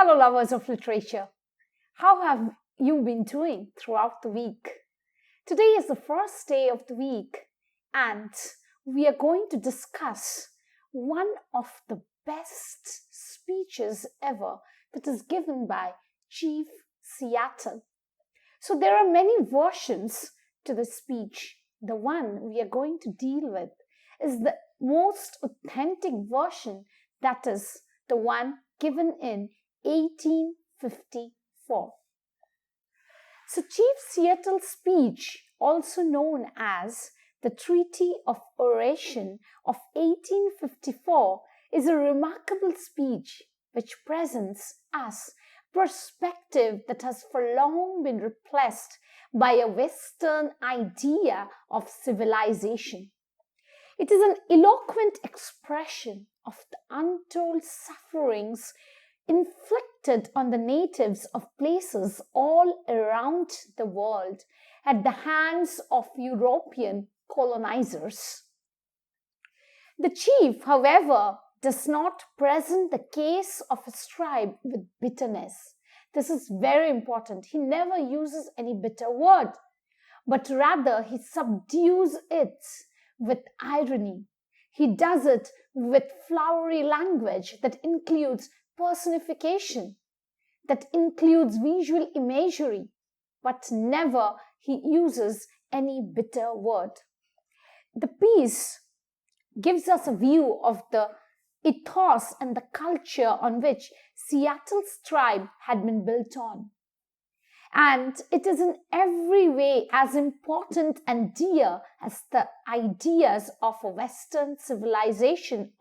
Hello, lovers of literature. How have you been doing throughout the week? Today is the first day of the week, and we are going to discuss one of the best speeches ever that is given by Chief Seattle. So there are many versions to the speech. The one we are going to deal with is the most authentic version, that is the one given in 1854. So Chief Seattle's speech, also known as the Treaty of Oration of 1854, is a remarkable speech which presents us perspective that has for long been replaced by a Western idea of civilization. It is an eloquent expression of the untold sufferings inflicted on the natives of places all around the world at the hands of European colonizers. The chief, however, does not present the case of his tribe with bitterness. This is very important. He never uses any bitter word, but rather he subdues it with irony. He does it with flowery language that includes personification, that includes visual imagery, but never he uses any bitter word. The piece gives us a view of the ethos and the culture on which Seattle's tribe had been built on. And it is in every way as important and dear as the ideas of a Western civilization,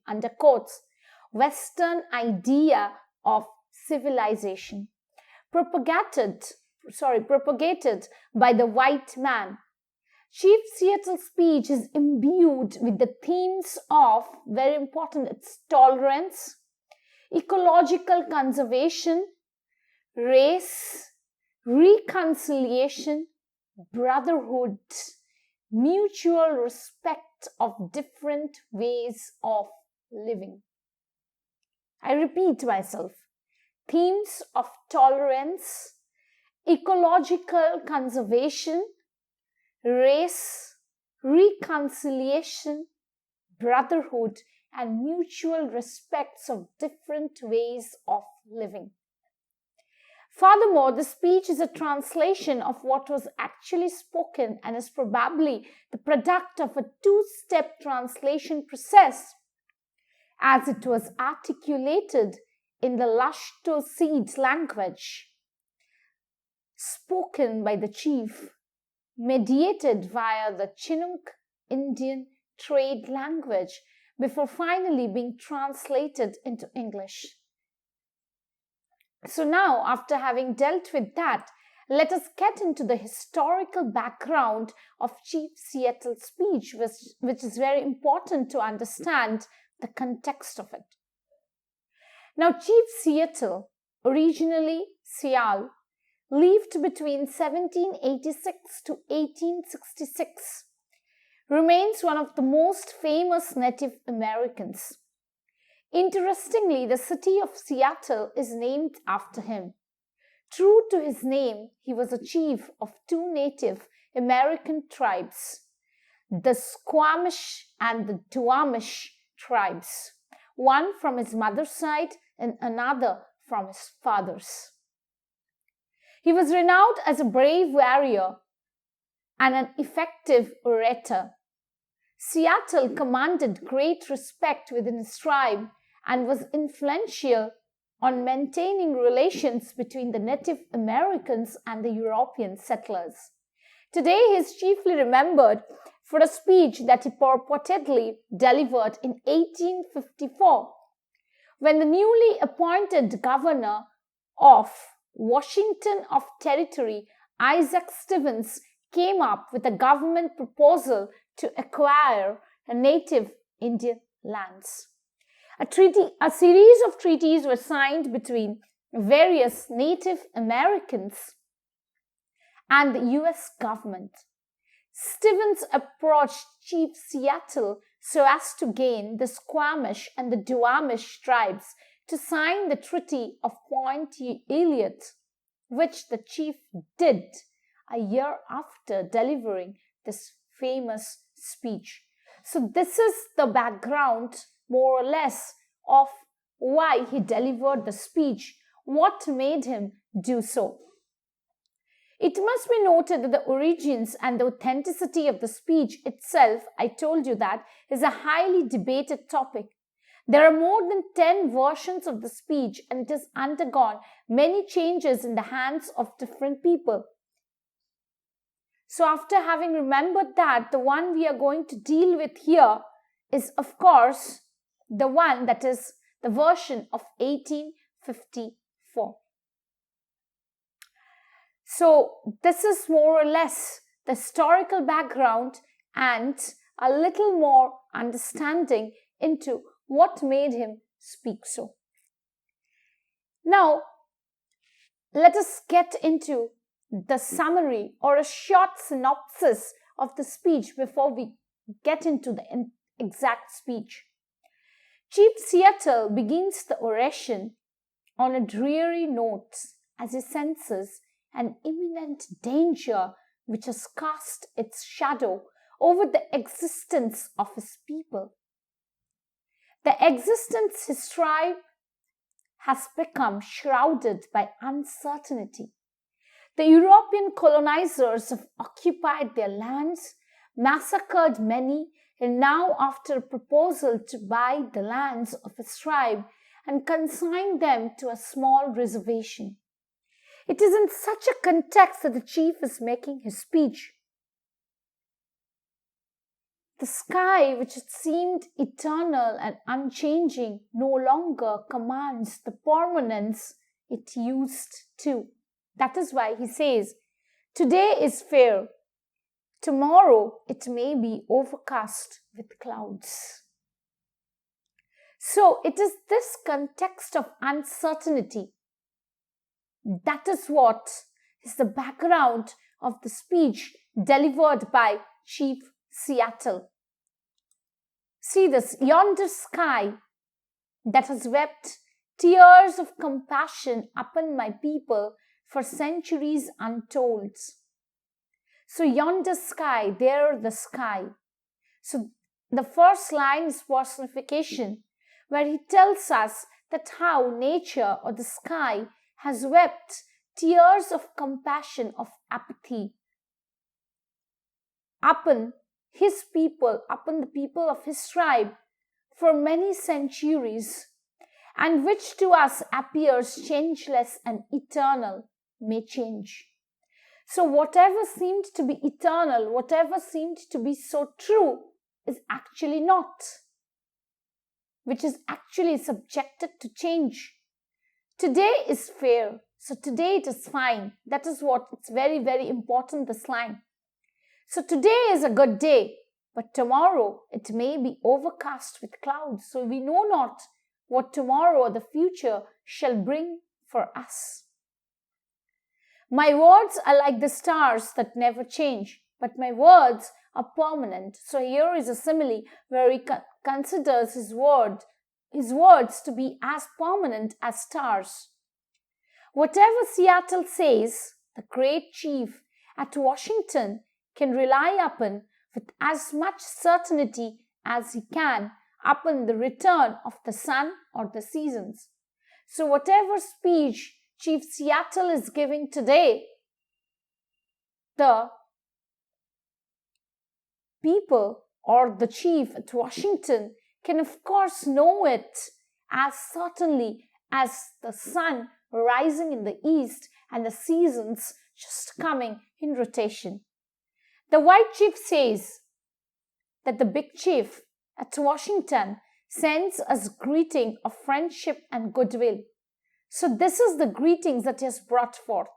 under quotes, Western idea of civilization, propagated by the white man. Chief Seattle's speech is imbued with the themes of, very important, it's tolerance, ecological conservation, race, reconciliation, brotherhood, mutual respect of different ways of living. I repeat myself. Themes of tolerance, ecological conservation, race, reconciliation, brotherhood, and mutual respects of different ways of living. Furthermore, the speech is a translation of what was actually spoken and is probably the product of a two-step translation process, as it was articulated in the Lushtosseed language, spoken by the chief, mediated via the Chinook Indian trade language, before finally being translated into English. So now, after having dealt with that, let us get into the historical background of Chief Seattle's speech, which is very important to understand the context of it. Now, Chief Seattle, originally Seattle, lived between 1786 to 1866, remains one of the most famous Native Americans. Interestingly, the city of Seattle is named after him. True to his name, he was a chief of two Native American tribes, the Susquamish and the Duwamish tribes, one from his mother's side and another from his father's. He was renowned as a brave warrior and an effective orator. Seattle commanded great respect within his tribe and was influential on maintaining relations between the Native Americans and the European settlers. Today, he is chiefly remembered for a speech that he purportedly delivered in 1854, when the newly appointed governor of Washington of Territory, Isaac Stevens, came up with a government proposal to acquire native Indian lands. A series of treaties were signed between various Native Americans and the US government. Stevens approached Chief Seattle so as to gain the Susquamish and the Duwamish tribes to sign the Treaty of Point Elliot, which the chief did a year after delivering this famous speech. So this is the background, more or less, of why he delivered the speech, what made him do so. It must be noted that the origins and the authenticity of the speech itself, I told you that, is a highly debated topic. There are more than 10 versions of the speech, and it has undergone many changes in the hands of different people. So after having remembered that, the one we are going to deal with here is, of course, the one that is the version of 1854. So this is more or less the historical background and a little more understanding into what made him speak so. Now, let us get into the summary or a short synopsis of the speech before we get into the exact speech. Chief Seattle begins the oration on a dreary note as he senses an imminent danger which has cast its shadow over the existence of his people. The existence his tribe has become shrouded by uncertainty. The European colonizers have occupied their lands, massacred many, and now after a proposal to buy the lands of his tribe and consign them to a small reservation. It is in such a context that the chief is making his speech. The sky, which had seemed eternal and unchanging, no longer commands the permanence it used to. That is why he says, today is fair, tomorrow it may be overcast with clouds. So it is this context of uncertainty. That is what is the background of the speech delivered by Chief Seattle. See this yonder sky that has wept tears of compassion upon my people for centuries untold. So yonder sky, there the sky. So the first line is personification, where he tells us that how nature or the sky has wept tears of compassion, of apathy upon his people, upon the people of his tribe for many centuries, and which to us appears changeless and eternal, may change. So whatever seemed to be eternal, whatever seemed to be so true, is actually not, which is actually subjected to change. Today is fair, so today it is fine. That is what, it's very, very important, this line. So today is a good day, but tomorrow it may be overcast with clouds. So we know not what tomorrow or the future shall bring for us. My words are like the stars that never change, but my words are permanent. So here is a simile where he considers his words to be as permanent as stars. Whatever Seattle says, the great chief at Washington can rely upon with as much certainty as he can upon the return of the sun or the seasons. So whatever speech Chief Seattle is giving today, the people or the chief at Washington can of course know it as certainly as the sun rising in the east and the seasons just coming in rotation. The white chief says that the big chief at Washington sends us greeting of friendship and goodwill. So this is the greetings that he has brought forth.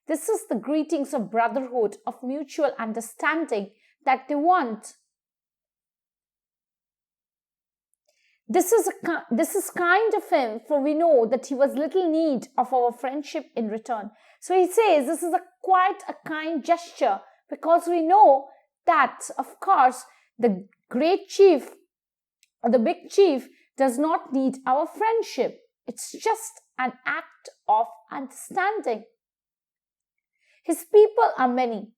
This is the greetings of brotherhood, of mutual understanding that they want. This is kind of him, for we know that he was little need of our friendship in return. So he says this is quite a kind gesture, because we know that, of course, the great chief or the big chief does not need our friendship. It's just an act of understanding. His people are many.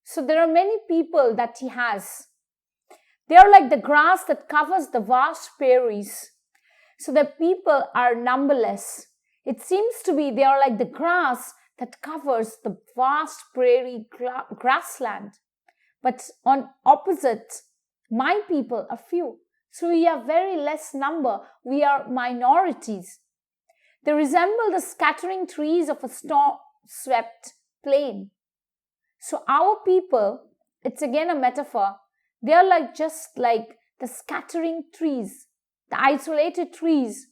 So there are many people that he has. They are like the grass that covers the vast prairies. So the people are numberless. It seems to be they are like the grass that covers the vast prairie grassland. But on opposite, my people are few. So we are very less number. We are minorities. They resemble the scattering trees of a storm-swept plain. So our people, it's again a metaphor. They are just like the scattering trees, the isolated trees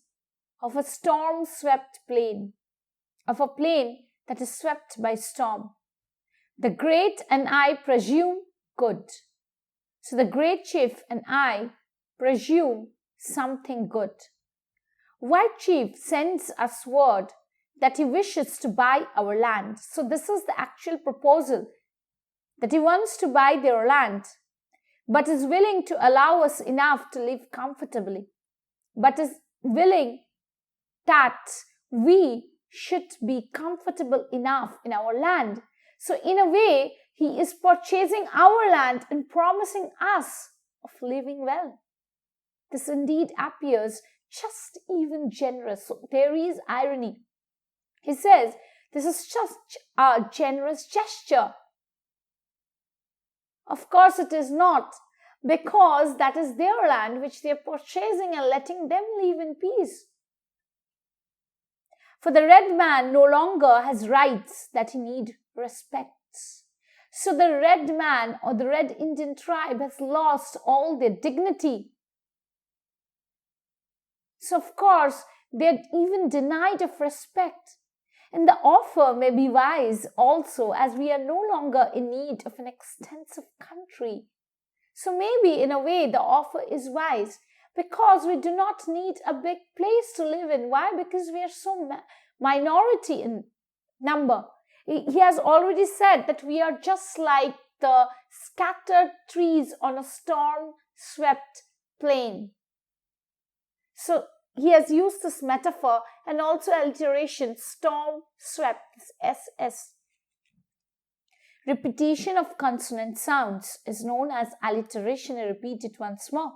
of a storm-swept plain, of a plain that is swept by storm. The great and I presume good. So the great chief and I presume something good. White chief sends us word that he wishes to buy our land. So this is the actual proposal, that he wants to buy their land, but is willing to allow us enough to live comfortably, but is willing that we should be comfortable enough in our land. So in a way, he is purchasing our land and promising us of living well. This indeed appears just even generous. So there is irony. He says, this is just a generous gesture. Of course it is not, because that is their land which they are purchasing and letting them live in peace. For the red man no longer has rights that he need respects. So the red man or the red Indian tribe has lost all their dignity. So of course they are even denied of respect. And the offer may be wise also, as we are no longer in need of an extensive country. So maybe in a way the offer is wise, because we do not need a big place to live in. Why? Because we are so minority in number. He has already said that we are just like the scattered trees on a storm-swept plain. So he has used this metaphor and also alliteration, storm-swept, SS. Repetition of consonant sounds is known as alliteration. I repeat it once more.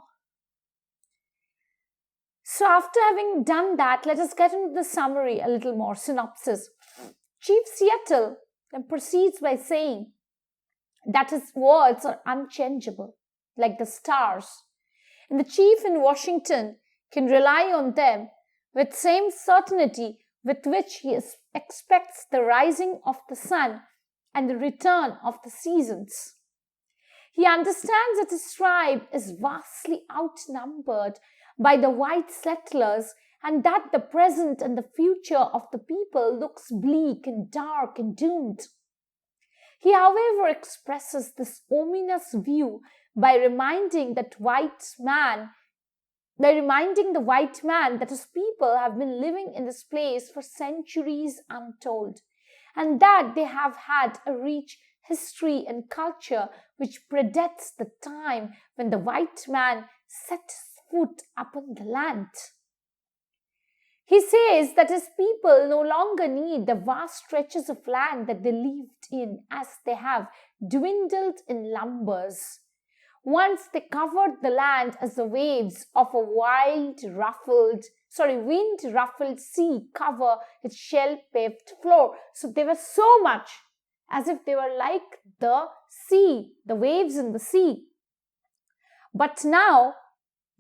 So after having done that, let us get into the summary a little more, synopsis. Chief Seattle then proceeds by saying that his words are unchangeable, like the stars. And the chief in Washington can rely on them with same certainty with which he expects the rising of the sun and the return of the seasons. He understands that his tribe is vastly outnumbered by the white settlers, and that the present and the future of the people looks bleak and dark and doomed. He, however, expresses this ominous view by reminding the white man that his people have been living in this place for centuries untold, and that they have had a rich history and culture which predates the time when the white man set his foot upon the land. He says that his people no longer need the vast stretches of land that they lived in, as they have dwindled in numbers. Once they covered the land as the waves of a wind-ruffled sea cover its shell-paved floor. So they were so much as if they were like the sea, the waves in the sea. But now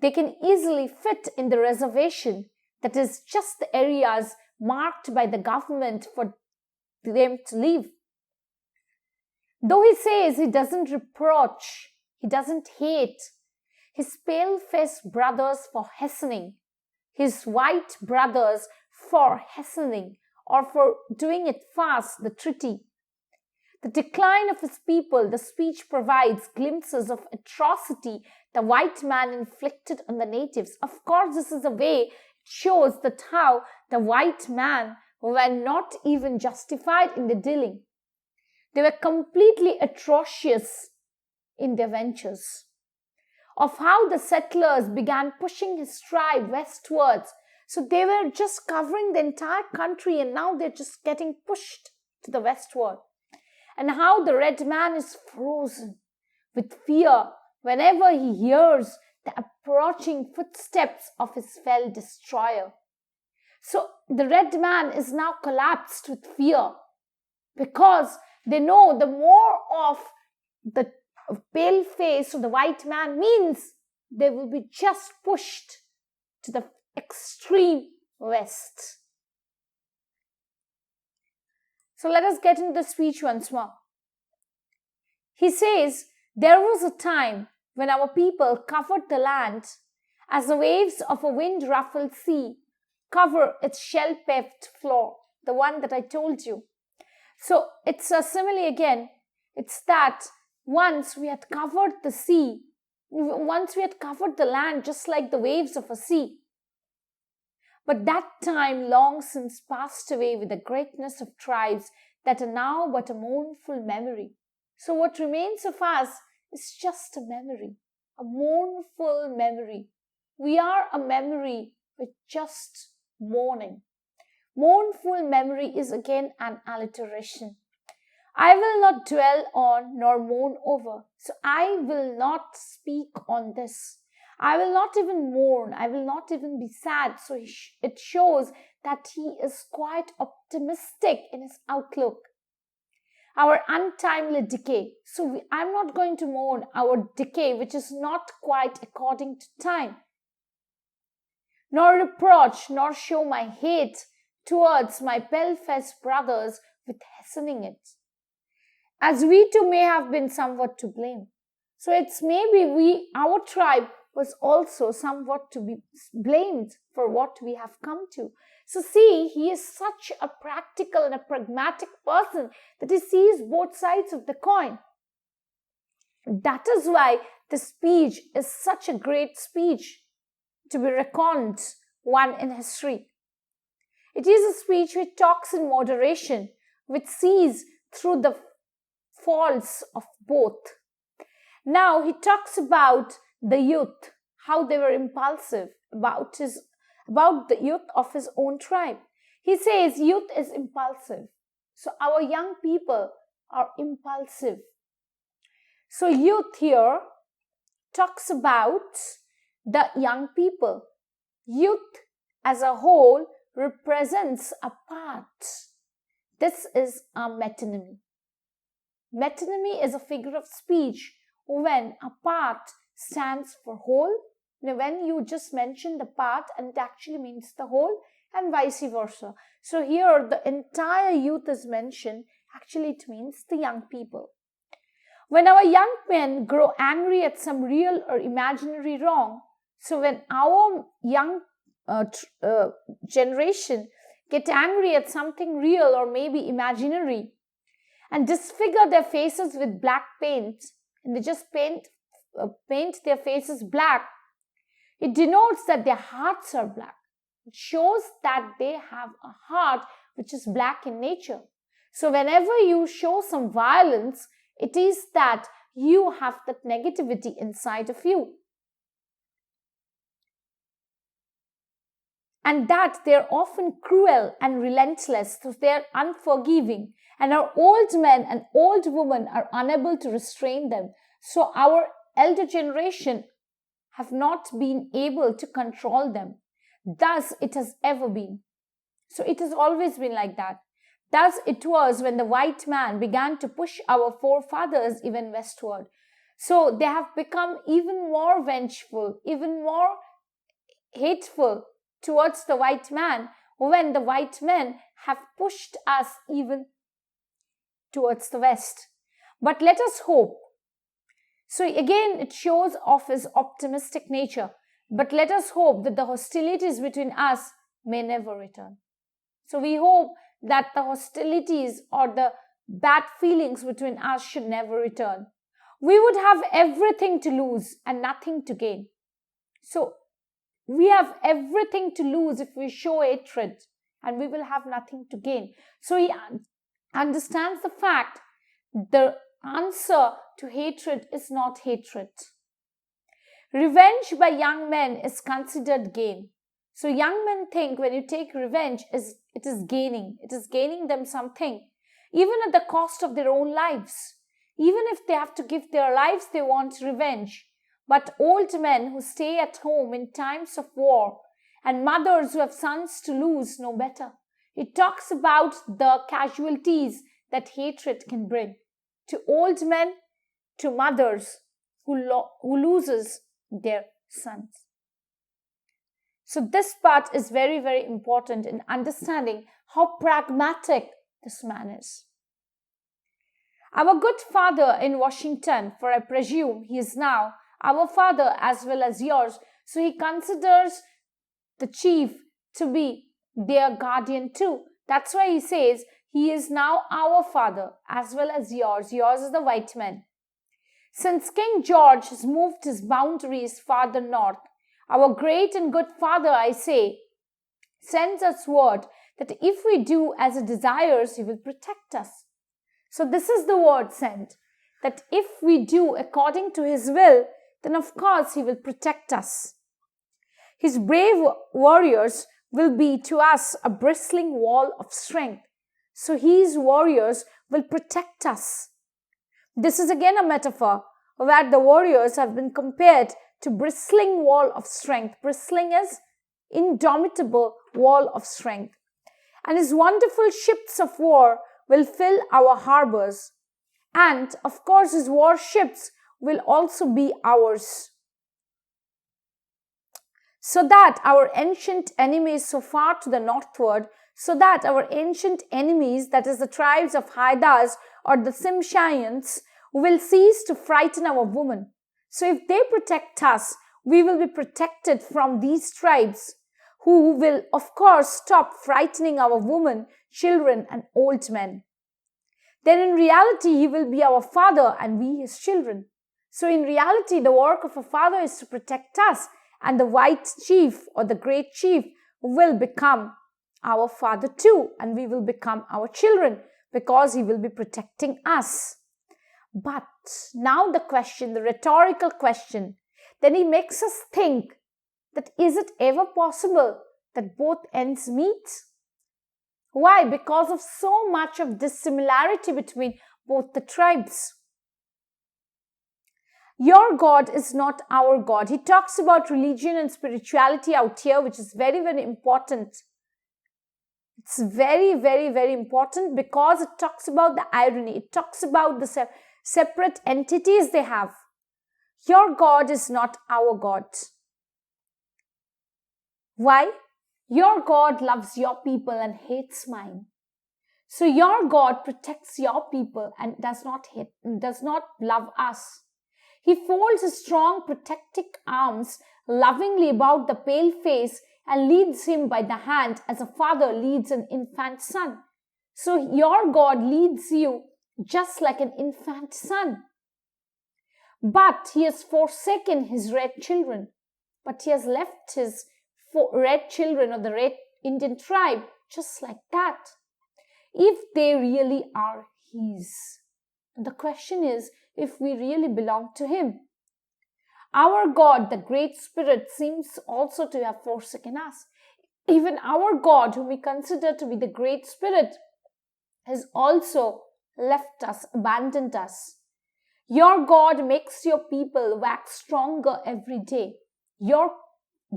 they can easily fit in the reservation, that is just the areas marked by the government for them to live. Though he says he doesn't reproach, he doesn't hate his pale-faced brothers for hastening, his white brothers for hastening, or for doing it fast, the treaty. The decline of his people, the speech provides glimpses of atrocity the white man inflicted on the natives. Of course, this is a way it shows that how the white man were not even justified in their dealing. They were completely atrocious in their ventures. Of how the settlers began pushing his tribe westwards So they were just covering the entire country, and now they're just getting pushed to the westward. And how the red man is frozen with fear whenever he hears the approaching footsteps of his fell destroyer. So the red man is now collapsed with fear, because they know the more of the pale face of the white man means they will be just pushed to the extreme west. So let us get into the speech once more. He says, there was a time when our people covered the land as the waves of a wind-ruffled sea cover its shell-paved floor, the one that I told you. So it's a simile again. It's that once we had covered the sea, once we had covered the land just like the waves of a sea. But that time long since passed away with the greatness of tribes that are now but a mournful memory. So what remains of us is just a memory, a mournful memory. We are a memory with just mourning. Mournful memory is again an alliteration. I will not dwell on nor mourn over. So I will not speak on this. I will not even mourn. I will not even be sad. So it shows that he is quite optimistic in his outlook. Our untimely decay. So I'm not going to mourn our decay, which is not quite according to time. Nor reproach, nor show my hate towards my pale-faced brothers with hastening it, as we too may have been somewhat to blame. So it's maybe our tribe was also somewhat to be blamed for what we have come to. So see, he is such a practical and a pragmatic person that he sees both sides of the coin. That is why the speech is such a great speech to be reckoned one in history. It is a speech which talks in moderation, which sees through the faults of both. Now he talks about the youth, how they were impulsive, about the youth of his own tribe. He says youth is impulsive. So our young people are impulsive. So youth here talks about the young people. Youth as a whole represents a part. This is a metonymy. Metonymy is a figure of speech when a part stands for whole. When you just mention the part and it actually means the whole, and vice versa. So here the entire youth is mentioned, actually it means the young people. When our young men grow angry at some real or imaginary wrong, so when our young generation get angry at something real or maybe imaginary and disfigure their faces with black paint, and they just paint their faces black, it denotes that their hearts are black. It shows that they have a heart which is black in nature. So whenever you show some violence, it is that you have that negativity inside of you. And that they're often cruel and relentless, so they're unforgiving. And our old men and old women are unable to restrain them. So our elder generation have not been able to control them. Thus it has ever been. So it has always been like that. Thus it was when the white man began to push our forefathers even westward. So they have become even more vengeful, even more hateful towards the white man when the white men have pushed us even towards the west. But let us hope. So again, it shows off his optimistic nature. But let us hope that the hostilities between us may never return. So we hope that the hostilities or the bad feelings between us should never return. We would have everything to lose and nothing to gain. So we have everything to lose if we show hatred, and we will have nothing to gain. So he understands the fact the answer to hatred is not hatred. Revenge by young men is considered gain. So young men think when you take revenge, it is gaining them something, even at the cost of their own lives. Even if they have to give their lives, they want revenge. But old men who stay at home in times of war and mothers who have sons to lose know better. It talks about the casualties that hatred can bring to old men, to mothers who loses their sons. So this part is very, very important in understanding how pragmatic this man is. Our good father in Washington, for I presume he is now our father as well as yours, so he considers the chief to be their guardian too. That's why he says he is now our father as well as yours. Yours is the white man. Since King George has moved his boundaries farther north, our great and good father, I say, sends us word that if we do as he desires, he will protect us. So this is the word sent, that if we do according to his will, then of course he will protect us. His brave warriors will be to us a bristling wall of strength. So his warriors will protect us. This is again a metaphor where the warriors have been compared to bristling wall of strength. Bristling is indomitable wall of strength. And his wonderful ships of war will fill our harbors. And of course his warships will also be ours. So that our ancient enemies so far to the northward, so that our ancient enemies, that is the tribes of Haidas or the Simshians, will cease to frighten our women. So if they protect us, we will be protected from these tribes, who will of course stop frightening our women, children and old men. Then in reality, he will be our father and we his children. So in reality, the work of a father is to protect us, and the white chief or the great chief will become our father too, and we will become our children because he will be protecting us. But now the question, the rhetorical question, then he makes us think that is it ever possible that both ends meet? Why? Because of so much of dissimilarity between both the tribes. Your God is not our God. He talks about religion and spirituality out here, which is very, very important. It's very, very, very important because it talks about the irony. It talks about the separate entities they have. Your God is not our God. Why? Your God loves your people and hates mine. So your God protects your people and does not love us. He folds his strong protecting arms lovingly about the pale face and leads him by the hand as a father leads an infant son. So your God leads you just like an infant son. But he has forsaken his red children. But he has left his red children of the red Indian tribe just like that. If they really are his. And the question is, if we really belong to him. Our God, the Great Spirit, seems also to have forsaken us. Even our God, whom we consider to be the Great Spirit, has also left us, abandoned us. Your God makes your people wax stronger every day. Your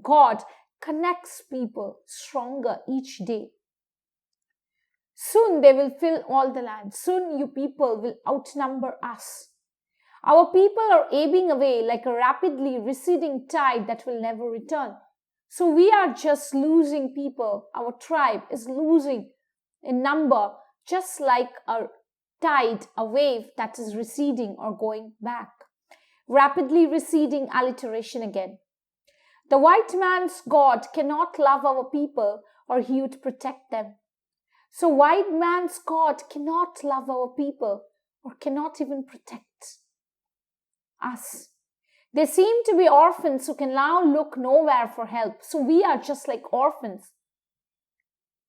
God connects people stronger each day. Soon they will fill all the land. Soon you people will outnumber us. Our people are ebbing away like a rapidly receding tide that will never return. So we are just losing people. Our tribe is losing in number, just like a tide, a wave that is receding or going back. Rapidly receding alliteration again. The white man's God cannot love our people or he would protect them. So white man's God cannot love our people or cannot even protect us. They seem to be orphans who can now look nowhere for help. So we are just like orphans.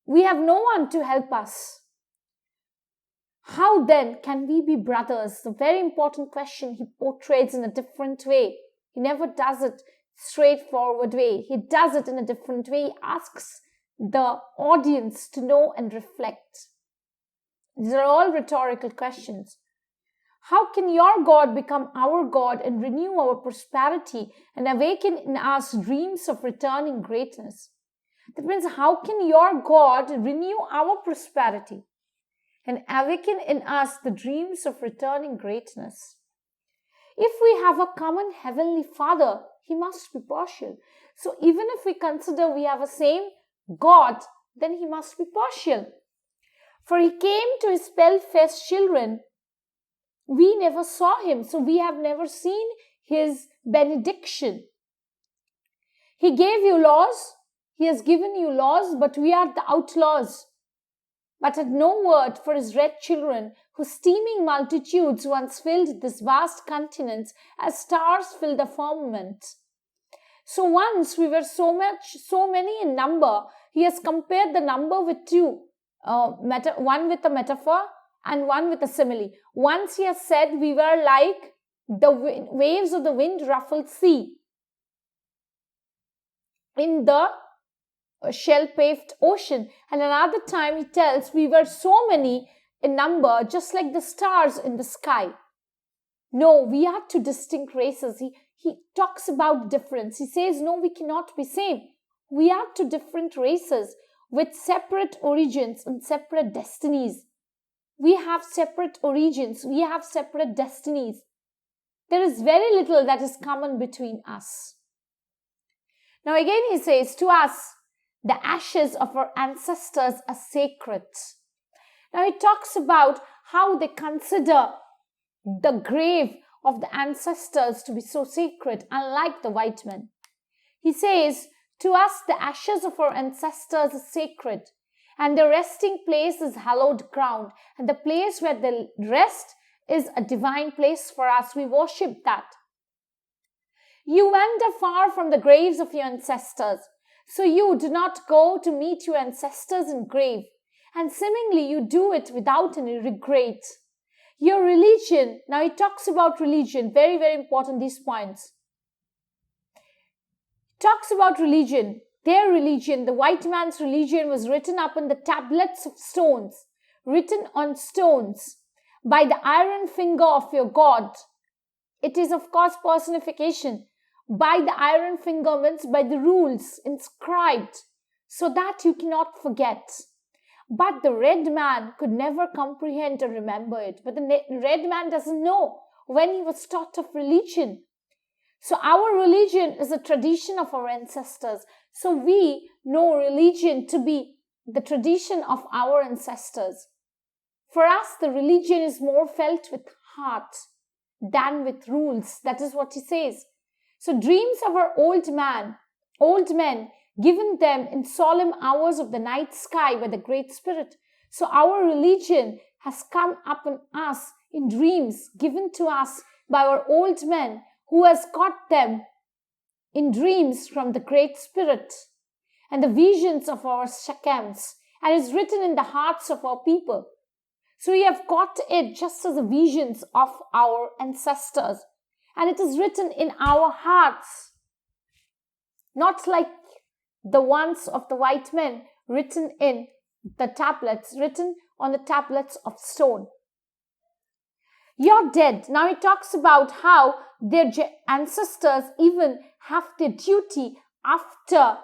We have no one to help us. How then can we be brothers? The very important question he portrays in a different way. He never does it straightforward way. He does it in a different way. He asks the audience to know and reflect. These are all rhetorical questions. How can your God become our God and renew our prosperity and awaken in us dreams of returning greatness? That means, how can your God renew our prosperity and awaken in us the dreams of returning greatness? If we have a common heavenly Father, He must be partial. So even if we consider we have a same God, then He must be partial. For He came to His pale-faced children. We never saw Him, so we have never seen His benediction. He gave you laws. He has given you laws, but we are the outlaws. But had no word for His red children, whose teeming multitudes once filled this vast continent as stars fill the firmament. So once we were so many in number, He has compared the number with two, one with a metaphor and one with a simile. Once He has said we were like the waves of the wind-ruffled sea in the shell-paved ocean. And another time He tells we were so many in number, just like the stars in the sky. No, we are two distinct races. He talks about difference. He says, no, we cannot be same. We are two different races with separate origins and separate destinies. We have separate origins. We have separate destinies. There is very little that is common between us. Now again He says, to us, the ashes of our ancestors are sacred. Now He talks about how they consider the grave of the ancestors to be so sacred, unlike the white men. He says, to us the ashes of our ancestors are sacred, and their resting place is hallowed ground, and the place where they rest is a divine place for us. We worship that. You wander far from the graves of your ancestors, so you do not go to meet your ancestors in grave, and seemingly you do it without any regret. Your religion, now He talks about religion, very, very important, these points. He talks about religion. Their religion, the white man's religion, was written up in the tablets of stones, written on stones by the iron finger of your God. It is, of course, personification. By the iron finger means by the rules inscribed, so that you cannot forget. But the red man could never comprehend or remember it. But the red man doesn't know when he was taught of religion. So our religion is a tradition of our ancestors. So we know religion to be the tradition of our ancestors. For us, the religion is more felt with heart than with rules. That is what He says. So dreams of our old men, given them in solemn hours of the night sky by the Great Spirit. So our religion has come upon us in dreams given to us by our old men, who has got them in dreams from the Great Spirit and the visions of our Shechemims, and is written in the hearts of our people. So we have got it just as the visions of our ancestors, and it is written in our hearts, not like the ones of the white men written in the tablets, written on the tablets of stone. You're dead. Now He talks about how their ancestors even have their duty after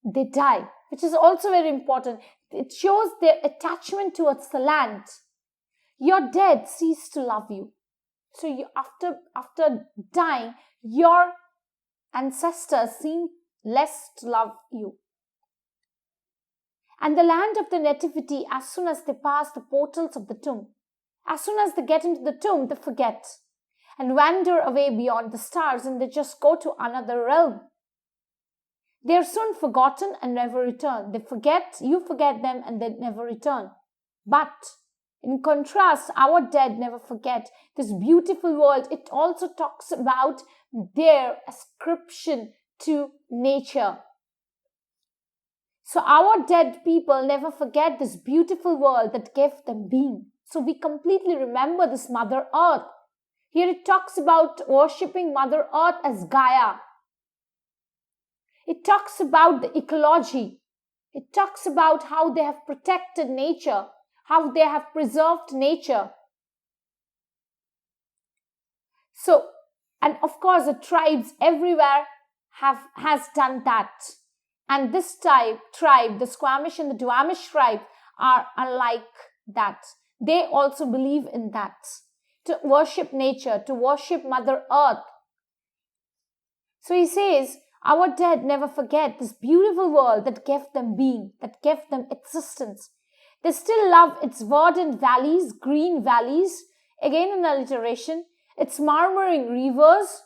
they die, which is also very important. It shows their attachment towards the land. Your dead cease to love you. So after dying, your ancestors seem less to love you. And the land of the nativity, as soon as they pass the portals of the tomb, as soon as they get into the tomb, they forget and wander away beyond the stars, and they just go to another realm. They are soon forgotten and never return. You forget them, and they never return. But in contrast, our dead never forget this beautiful world. It also talks about their ascription to nature. So our dead people never forget this beautiful world that gave them being. So we completely remember this Mother Earth. Here it talks about worshipping Mother Earth as Gaia. It talks about the ecology. It talks about how they have protected nature, how they have preserved nature. So, and of course, the tribes everywhere has done that. And this tribe, the Squamish and the Duwamish tribe, are unlike that. They also believe in that. To worship nature, to worship Mother Earth. So he says, our dead never forget this beautiful world that gave them being, that gave them existence. They still love its verdant valleys, green valleys, again in alliteration, its murmuring rivers,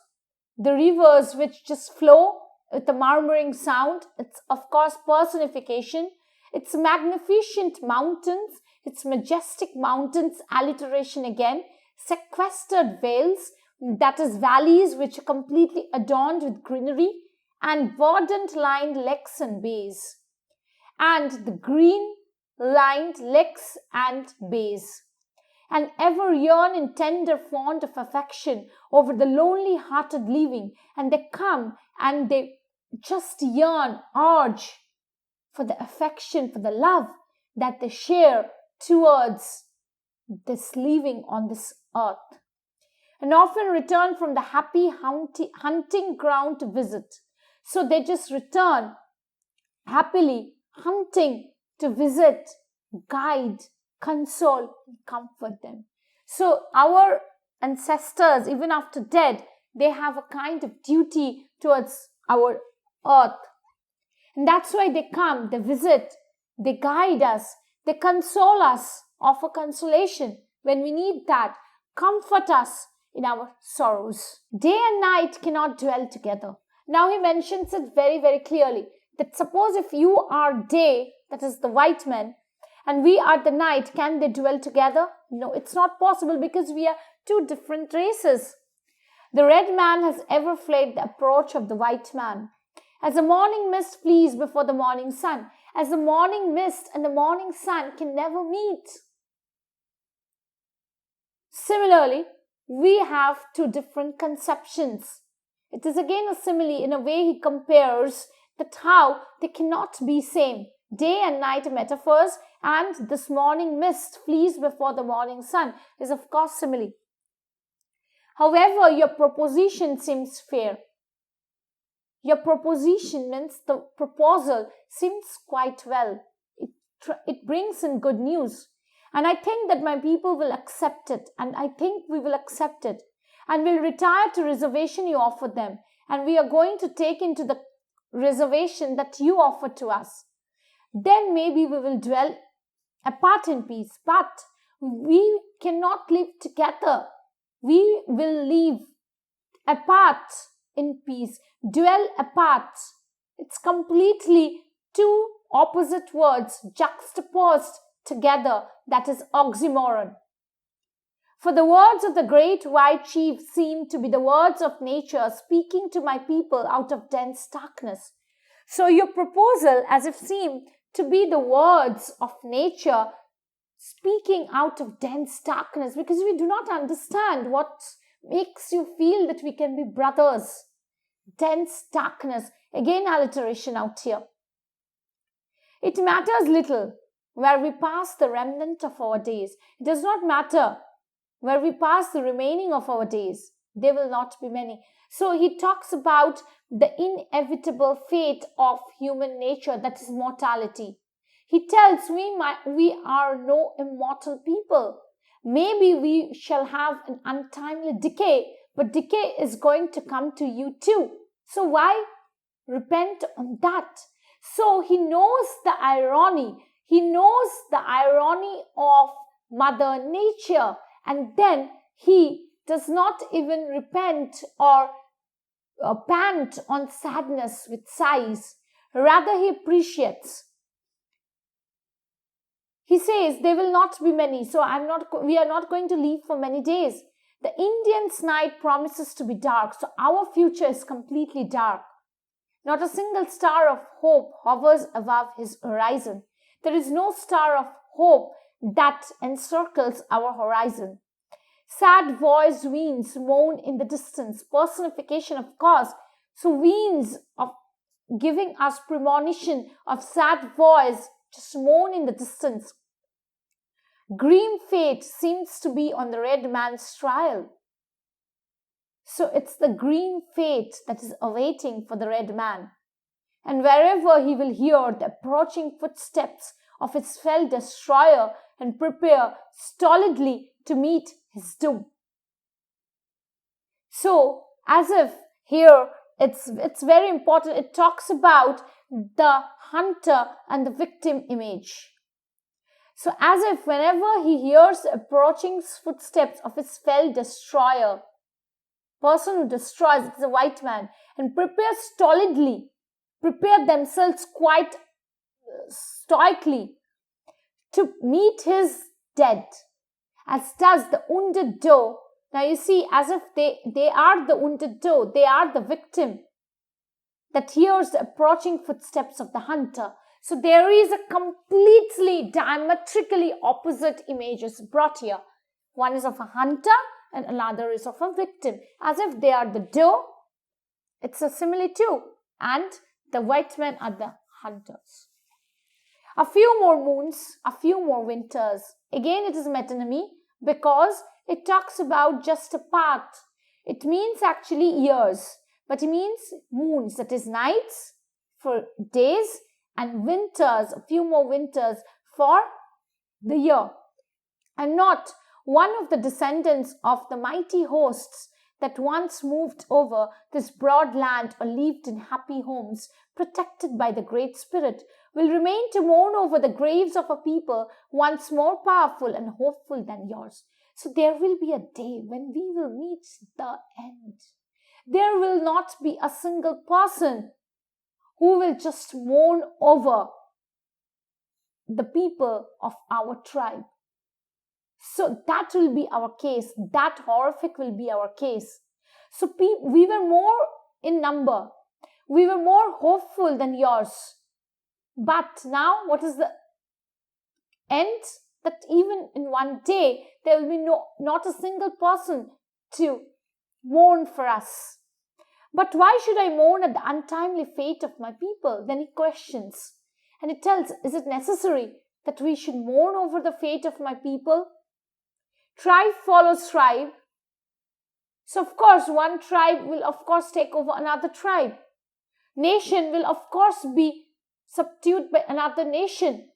the rivers which just flow with a murmuring sound. It's, of course, personification. Its magnificent mountains, its majestic mountains, alliteration again, sequestered vales, that is valleys which are completely adorned with greenery, and verdant lined lakes and bays, and the green lined lakes and bays, and ever yearn in tender fond of affection over the lonely hearted living, and they come and they just yearn, urge for the affection, for the love that they share towards this living on this earth, and often return from the happy hunting ground to visit. So they just return happily hunting to visit, guide, console, and comfort them. So our ancestors, even after dead, they have a kind of duty towards our earth. And that's why they come, they visit, they guide us, they console us, offer consolation when we need that, comfort us in our sorrows. Day and night cannot dwell together. Now he mentions it very, very clearly that suppose if you are day, that is the white men, and we are the night, can they dwell together? No, it's not possible because we are two different races. The red man has ever fled the approach of the white man. As the morning mist flees before the morning sun, as the morning mist and the morning sun can never meet. Similarly, we have two different conceptions. It is again a simile. In a way, he compares that how they cannot be same. Day and night are metaphors, and this morning mist flees before the morning sun is of course simile. However, your proposition seems fair. Your proposition means the proposal seems quite well. It brings in good news. And I think that my people will accept it. And I think we will accept it. And we'll retire to reservation you offered them. And we are going to take into the reservation that you offered to us. Then maybe we will dwell apart in peace. But we cannot live together. We will live apart in peace. Dwell apart. It's completely two opposite words juxtaposed together. That is oxymoron. For the words of the great white chief seem to be the words of nature speaking to my people out of dense darkness. So your proposal as if seemed to be the words of nature speaking out of dense darkness, because we do not understand what makes you feel that we can be brothers. Dense darkness. Again, alliteration out here. It matters little where we pass the remnant of our days. It does not matter where we pass the remaining of our days. They will not be many. So he talks about the inevitable fate of human nature, that is mortality. He tells we are no immortal people. Maybe we shall have an untimely decay, but decay is going to come to you too. So why repent on that? So he knows the irony. He knows the irony of Mother Nature, and then he does not even repent or pant on sadness with sighs. Rather, he appreciates. He says, there will not be many, so we are not going to live for many days. The Indian's night promises to be dark, so our future is completely dark. Not a single star of hope hovers above his horizon. There is no star of hope that encircles our horizon. Sad-voiced winds moan in the distance, personification of course. So winds of giving us premonition of sad voice just moan in the distance. Grim fate seems to be on the red man's trial. So it's the grim fate that is awaiting for the red man. And wherever he will hear the approaching footsteps of his fell destroyer and prepare stolidly to meet his doom. So, as if here it's very important, it talks about the hunter and the victim image. So, as if whenever he hears the approaching footsteps of his fell destroyer, person who destroys, it's a white man, and prepare stolidly, prepare themselves quite stoically to meet his dead, as does the wounded doe. Now you see, as if they are the wounded doe, they are the victim that hears the approaching footsteps of the hunter. So there is a completely diametrically opposite images brought here. One is of a hunter and another is of a victim. As if they are the doe, it's a simile too, and the white men are the hunters. A few more moons, a few more winters. Again, it is metonymy because it talks about just a part. It means actually years, but it means moons, that is nights for days, and winters, a few more winters for the year. And not one of the descendants of the mighty hosts that once moved over this broad land or lived in happy homes protected by the Great Spirit will remain to mourn over the graves of a people once more powerful and hopeful than yours. So there will be a day when we will meet the end. There will not be a single person who will just mourn over the people of our tribe. So that will be our case. That horrific will be our case. So we were more in number. We were more hopeful than yours. But now what is the end? That even in one day, there will be not a single person to mourn for us. But why should I mourn at the untimely fate of my people? Then he questions. And he tells, is it necessary that we should mourn over the fate of my people? Tribe follows tribe. So of course, one tribe will of course take over another tribe. Nation will of course be subdued by another nation.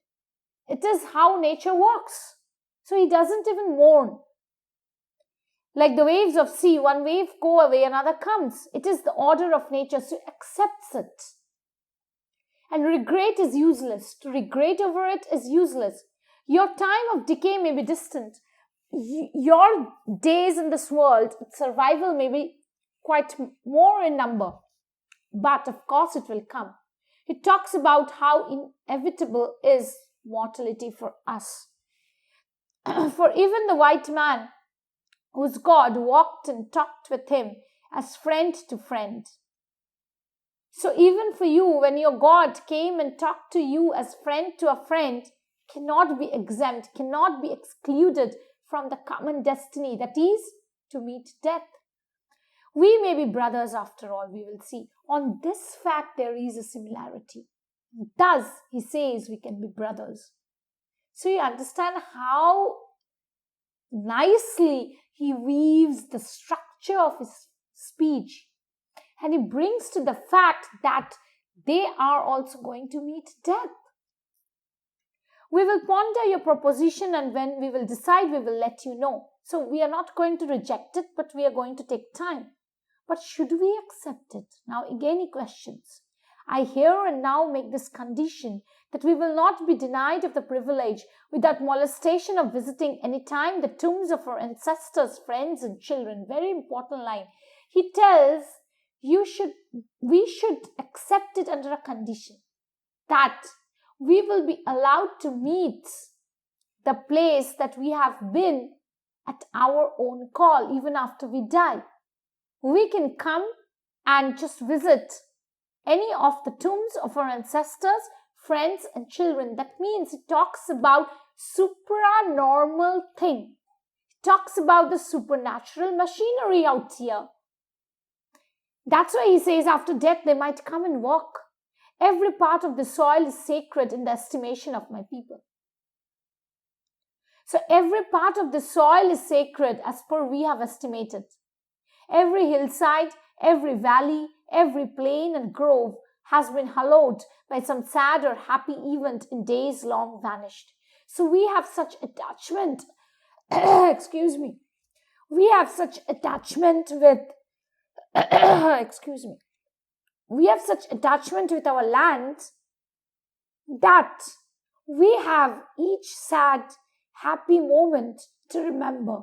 It is how nature works. So he doesn't even mourn. Like the waves of sea, one wave go away, another comes. It is the order of nature, so he accepts it. And regret is useless. To regret over it is useless. Your time of decay may be distant. Your days in this world, survival may be quite more in number. But of course it will come. It talks about how inevitable is mortality for us. For even the white man, whose God walked and talked with him as friend to friend. So even for you, when your God came and talked to you as friend to a friend, cannot be exempt, cannot be excluded from the common destiny, that is, to meet death. We may be brothers after all, we will see. On this fact, there is a similarity. Thus, he says we can be brothers. So you understand how nicely he weaves the structure of his speech. And he brings to the fact that they are also going to meet death. We will ponder your proposition, and when we will decide, we will let you know. So we are not going to reject it, but we are going to take time. But should we accept it? Now again he questions. I here and now make this condition that we will not be denied of the privilege without molestation of visiting any time the tombs of our ancestors, friends and children. Very important line. He tells we should accept it under a condition that we will be allowed to meet the place that we have been at our own call even after we die. We can come and just visit any of the tombs of our ancestors, friends and children. That means it talks about supranormal thing. It talks about the supernatural machinery out here. That's why he says after death they might come and walk. Every part of the soil is sacred in the estimation of my people. So every part of the soil is sacred as per we have estimated. Every hillside, every valley, every plain and grove has been hallowed by some sad or happy event in days long vanished. So we have such attachment, excuse me, we have such attachment with, excuse me, we have such attachment with our land that we have each sad, happy moment to remember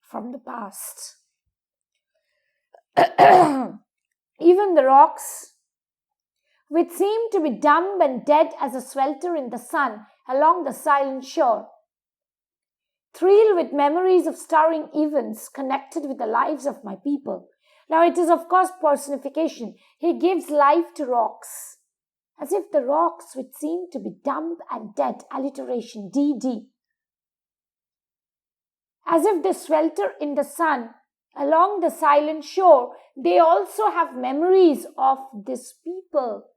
from the past. Even the rocks, which seem to be dumb and dead as a swelter in the sun along the silent shore, thrill with memories of stirring events connected with the lives of my people. Now it is of course personification. He gives life to rocks, as if the rocks which seem to be dumb and dead, alliteration, DD, as if they swelter in the sun along the silent shore, they also have memories of this people.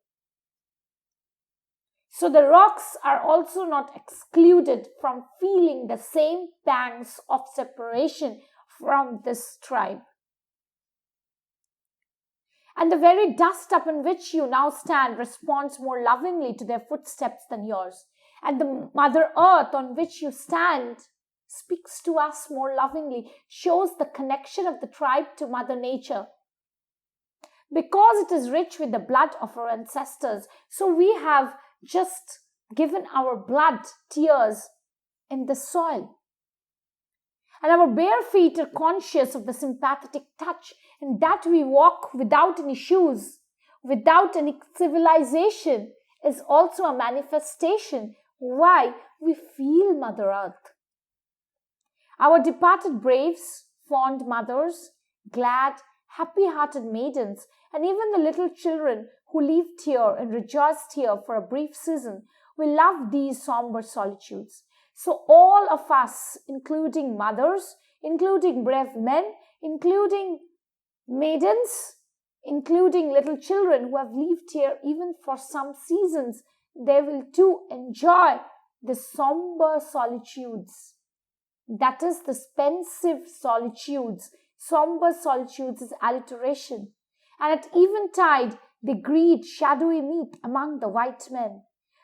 So the rocks are also not excluded from feeling the same pangs of separation from this tribe. And the very dust upon which you now stand responds more lovingly to their footsteps than yours. And the Mother Earth on which you stand speaks to us more lovingly, shows the connection of the tribe to Mother Nature. Because it is rich with the blood of our ancestors, so we have just given our blood tears in the soil. And our bare feet are conscious of the sympathetic touch, and that we walk without any shoes, without any civilization, is also a manifestation why we feel Mother Earth. Our departed braves, fond mothers, glad, happy-hearted maidens, and even the little children who lived here and rejoiced here for a brief season, we love these somber solitudes. So all of us, including mothers, including brave men, including maidens, including little children who have lived here even for some seasons, they will too enjoy the somber solitudes. That is the pensive solitudes. Somber solitudes is alliteration. And at eventide, they greet shadowy meet among the white men.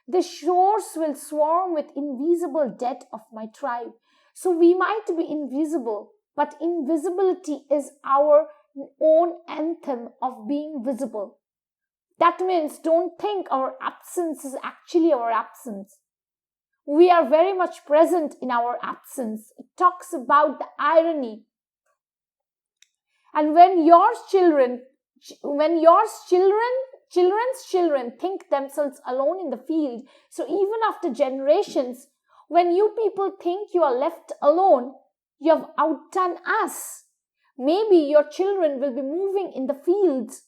The shores will swarm with invisible dead of my tribe. So we might be invisible, but invisibility is our own anthem of being visible. That means don't think our absence is actually our absence. We are very much present in our absence. It talks about the irony. And when children's children think themselves alone in the field, so even after generations, when you people think you are left alone, you have outdone us. Maybe your children will be moving in the fields,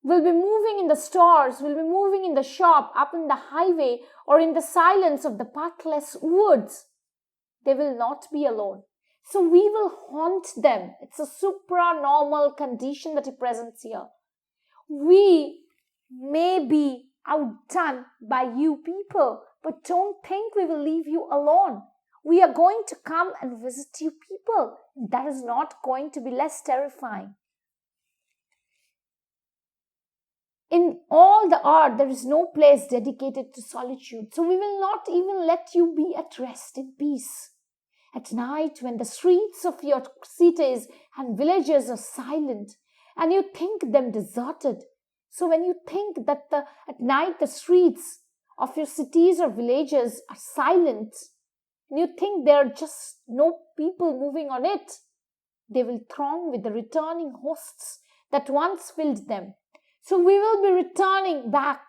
will be moving in the stores, will be moving in the shop, up in the highway, or in the silence of the pathless woods. They will not be alone. So we will haunt them. It's a supranormal condition that he presents here. We may be outdone by you people, but don't think we will leave you alone. We are going to come and visit you people. That is not going to be less terrifying. In all the earth, there is no place dedicated to solitude. So we will not even let you be at rest in peace. At night, when the streets of your cities and villages are silent, and you think them deserted. So when you think that at night the streets of your cities or villages are silent, and you think there are just no people moving on it, they will throng with the returning hosts that once filled them. So we will be returning back.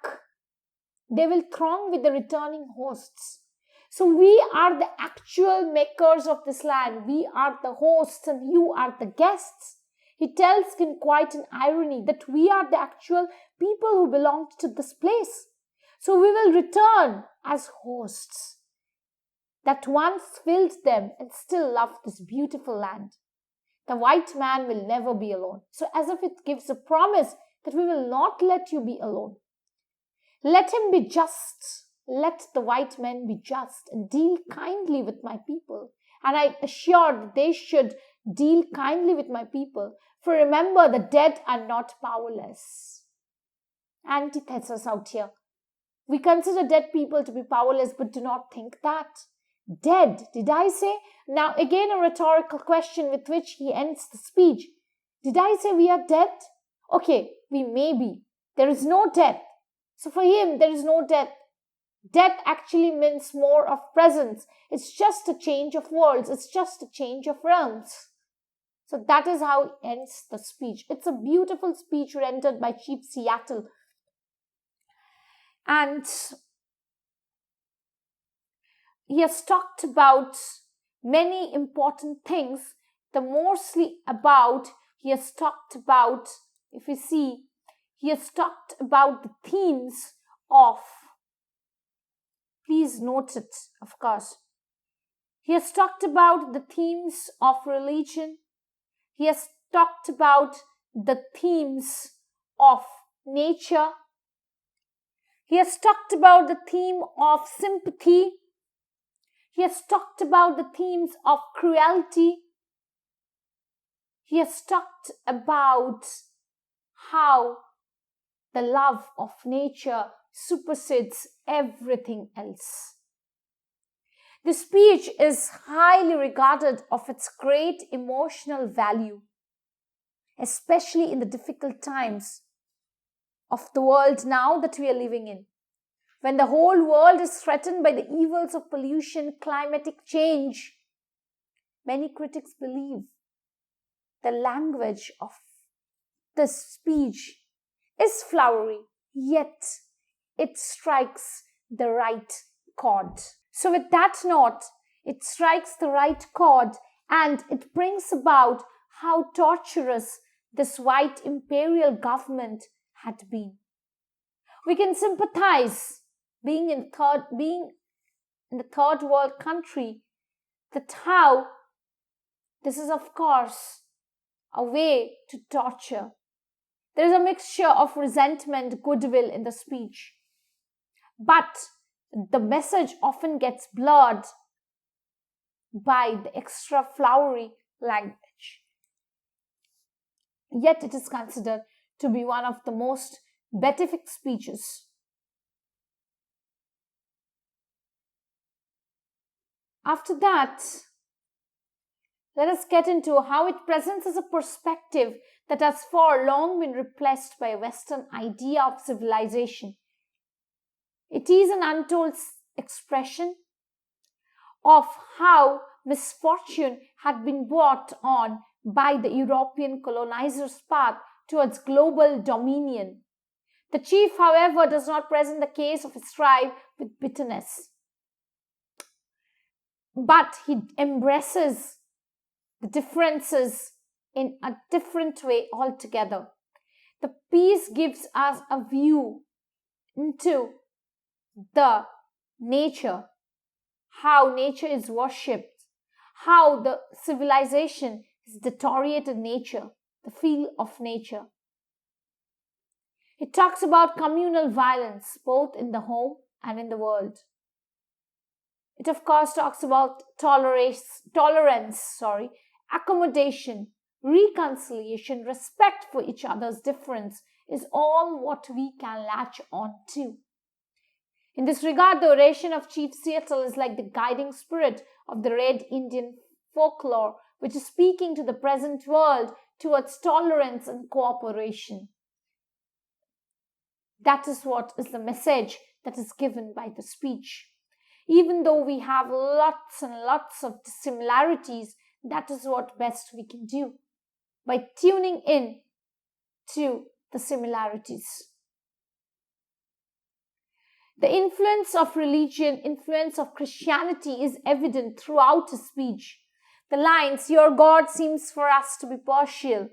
They will throng with the returning hosts. So we are the actual makers of this land. We are the hosts and you are the guests. He tells in quite an irony that we are the actual people who belonged to this place. So we will return as hosts that once filled them and still love this beautiful land. The white man will never be alone. So as if it gives a promise that we will not let you be alone. Let him be just. Let the white men be just and deal kindly with my people. And I assured they should deal kindly with my people. For remember, the dead are not powerless. Antithesis out here. We consider dead people to be powerless, but do not think that. Dead, did I say? Now again a rhetorical question with which he ends the speech. Did I say we are dead? Okay, we may be. There is no death. So for him, there is no death. Death actually means more of presence. It's just a change of worlds. It's just a change of realms. So that is how he ends the speech. It's a beautiful speech rendered by Chief Seattle. And he has talked about many important things. He has talked about, if you see, he has talked about the themes of, please note it, of course. He has talked about the themes of religion. He has talked about the themes of nature. He has talked about the theme of sympathy. He has talked about the themes of cruelty. He has talked about how the love of nature supersedes everything else. The speech is highly regarded of its great emotional value, especially in the difficult times of the world now that we are living in. When the whole world is threatened by the evils of pollution, climatic change, many critics believe the language of this speech is flowery, yet it strikes the right chord. So with that note, it strikes the right chord and it brings about how torturous this white imperial government had been. We can sympathize being in the third world country, that how this is of course a way to torture. There is a mixture of resentment, goodwill in the speech. But the message often gets blurred by the extra flowery language. Yet it is considered to be one of the most beatific speeches. After that, let us get into how it presents as a perspective that has for long been replaced by a Western idea of civilization. It is an untold expression of how misfortune had been brought on by the European colonizers' path towards global dominion. The chief, however, does not present the case of his tribe with bitterness, but he embraces the differences in a different way altogether. The piece gives us a view into the nature, how nature is worshipped, how the civilization has deteriorated nature, the feel of nature. It talks about communal violence both in the home and in the world. It of course talks about tolerance, accommodation, reconciliation, respect for each other's difference is all what we can latch on to. In this regard, the oration of Chief Seattle is like the guiding spirit of the Red Indian folklore, which is speaking to the present world towards tolerance and cooperation. That is what is the message that is given by the speech. Even though we have lots and lots of similarities, that is what best we can do by tuning in to the similarities. The influence of religion, influence of Christianity is evident throughout his speech. The lines, "Your God seems for us to be partial.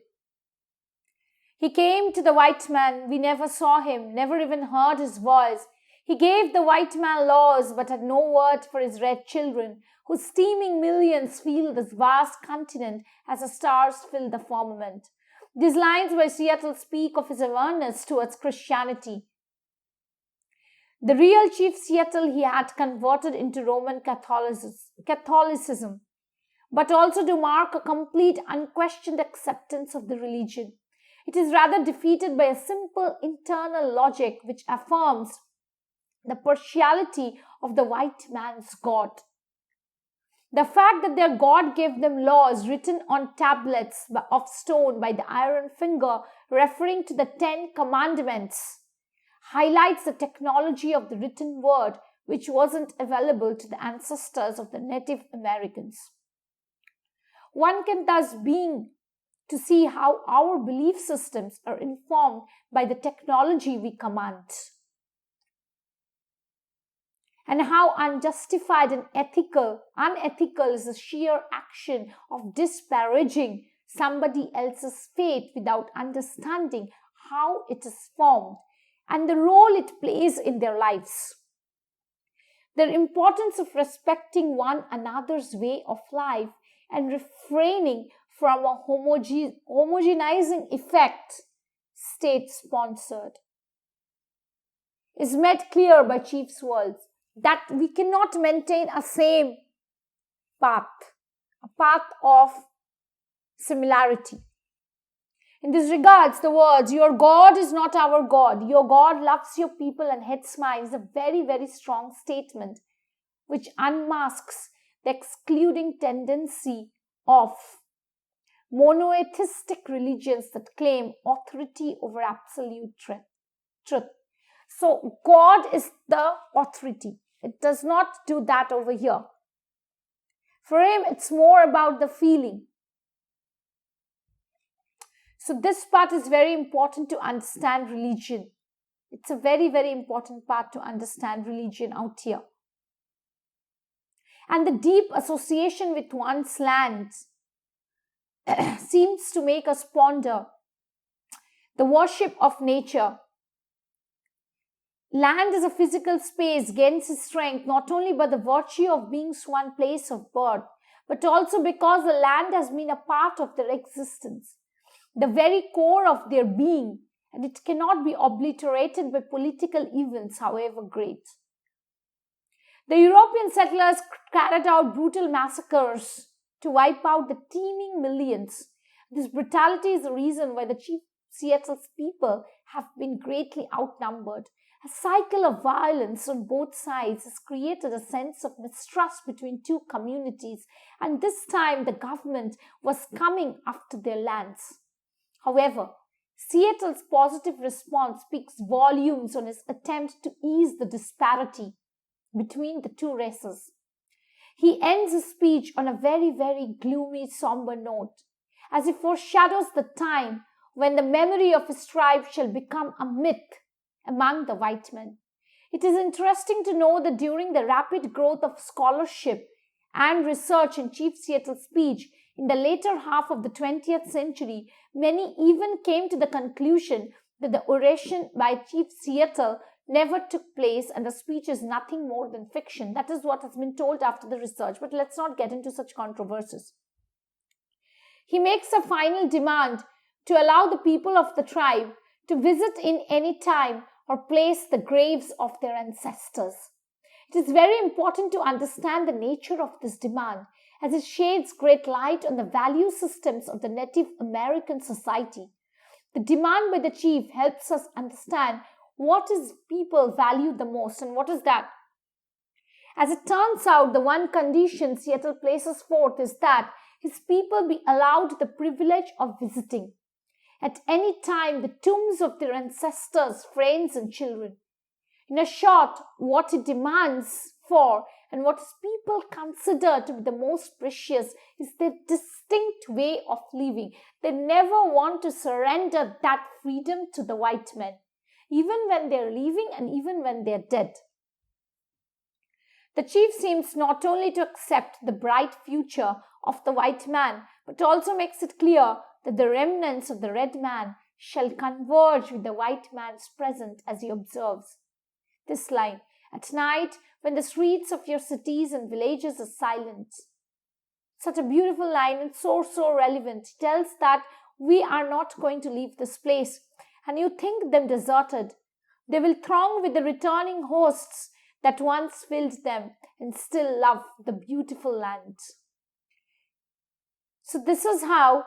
He came to the white man, we never saw him, never even heard his voice. He gave the white man laws, but had no word for his red children, whose teeming millions fill this vast continent as the stars fill the firmament." These lines by Seattle speak of his awareness towards Christianity. The real Chief Seattle he had converted into Roman Catholicism, but also to mark a complete unquestioned acceptance of the religion. It is rather defeated by a simple internal logic which affirms the partiality of the white man's God. The fact that their God gave them laws written on tablets of stone by the iron finger, referring to the 10 Commandments, highlights the technology of the written word which wasn't available to the ancestors of the Native Americans. One can thus begin to see how our belief systems are informed by the technology we command, and how unjustified and unethical is the sheer action of disparaging somebody else's faith without understanding how it is formed and the role it plays in their lives. The importance of respecting one another's way of life and refraining from a homogenizing effect, state-sponsored, is made clear by Chief's words that we cannot maintain a same path, a path of similarity. In this regards, the words, "Your God is not our God, your God loves your people and hates mine," is a very, very strong statement which unmasks the excluding tendency of monotheistic religions that claim authority over absolute truth. So God is the authority. It does not do that over here. For him, it's more about the feeling. So this part is very important to understand religion. It's a very, very important part to understand religion out here. And the deep association with one's land seems to make us ponder the worship of nature. Land as a physical space gains its strength not only by the virtue of being one's place of birth, but also because the land has been a part of their existence, the very core of their being, and it cannot be obliterated by political events, however great. The European settlers carried out brutal massacres to wipe out the teeming millions. This brutality is the reason why the Chief Seattle's people have been greatly outnumbered. A cycle of violence on both sides has created a sense of mistrust between two communities, and this time the government was coming after their lands. However, Seattle's positive response speaks volumes on his attempt to ease the disparity between the two races. He ends his speech on a very, very gloomy, somber note, as he foreshadows the time when the memory of his tribe shall become a myth among the white men. It is interesting to know that during the rapid growth of scholarship and research in Chief Seattle's speech in the later half of the 20th century, many even came to the conclusion that the oration by Chief Seattle never took place and the speech is nothing more than fiction. That is what has been told after the research, but let's not get into such controversies. He makes a final demand to allow the people of the tribe to visit in any time or place the graves of their ancestors. It is very important to understand the nature of this demand, as it sheds great light on the value systems of the Native American society. The demand by the chief helps us understand what his people value the most, and what is that? As it turns out, the one condition Seattle places forth is that his people be allowed the privilege of visiting at any time the tombs of their ancestors, friends, and children. In a short, what it demands for and what his people consider to be the most precious is their distinct way of living. They never want to surrender that freedom to the white men, even when they're living and even when they're dead. The chief seems not only to accept the bright future of the white man, but also makes it clear that the remnants of the red man shall converge with the white man's present, as he observes this line: "At night, when the streets of your cities and villages are silent." Such a beautiful line and so relevant. He tells that we are not going to leave this place, and you think them deserted. They will throng with the returning hosts that once filled them and still love the beautiful land. So this is how,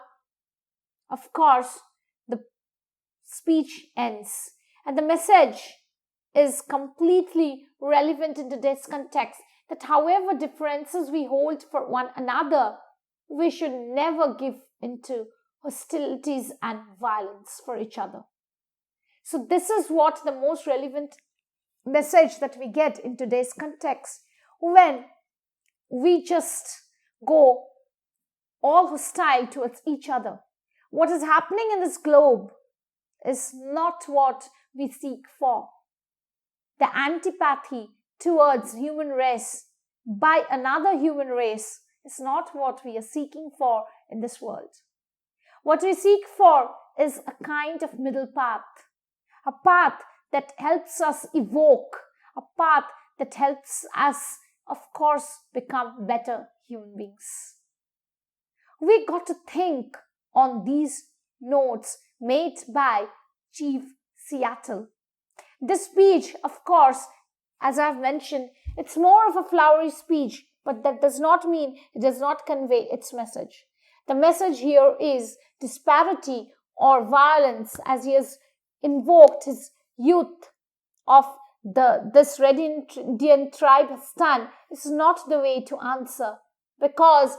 of course, the speech ends. And the message is completely relevant in today's context, that however differences we hold for one another, we should never give into hostilities and violence for each other. So this is what the most relevant message that we get in today's context, when we just go all hostile towards each other. What is happening in this globe is not what we seek for. The antipathy towards human race by another human race is not what we are seeking for in this world. What we seek for is a kind of middle path, a path that helps us evoke, a path that helps us, of course, become better human beings. We got to think on these notes made by Chief Seattle. This speech, of course, as I've mentioned, it's more of a flowery speech, but that does not mean it does not convey its message. The message here is disparity or violence, as he has invoked his youth of this Red Indian tribe has done, is not the way to answer, because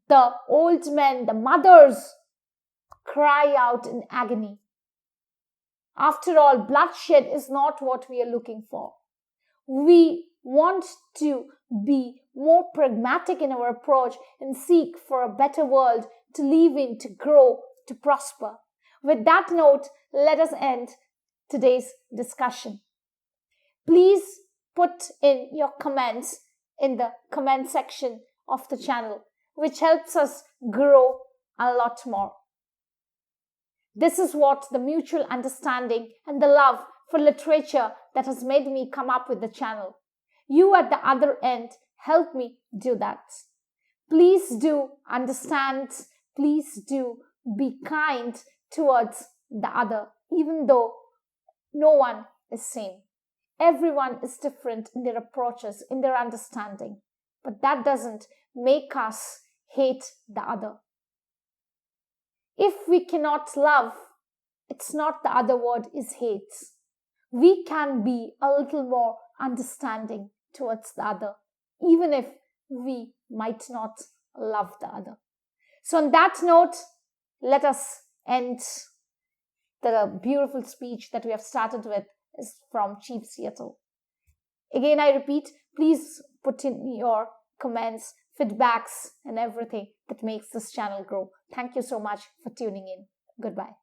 the old men, the mothers, cry out in agony. After all, bloodshed is not what we are looking for. We want to be more pragmatic in our approach and seek for a better world to live in, to grow, to prosper. With that note, let us end today's discussion. Please put in your comments in the comment section of the channel, which helps us grow a lot more. This is what the mutual understanding and the love for literature that has made me come up with the channel. You at the other end help me do that. Please do understand, please do be kind towards the other, even though no one is same. Everyone is different in their approaches, in their understanding, but that doesn't make us hate the other. If we cannot love, it's not the other word is hate. We can be a little more understanding towards the other, even if we might not love the other. So on that note, let us end the beautiful speech that we have started with is from Chief Seattle. Again, I repeat, please put in your comments, feedbacks, and everything that makes this channel grow. Thank you so much for tuning in. Goodbye.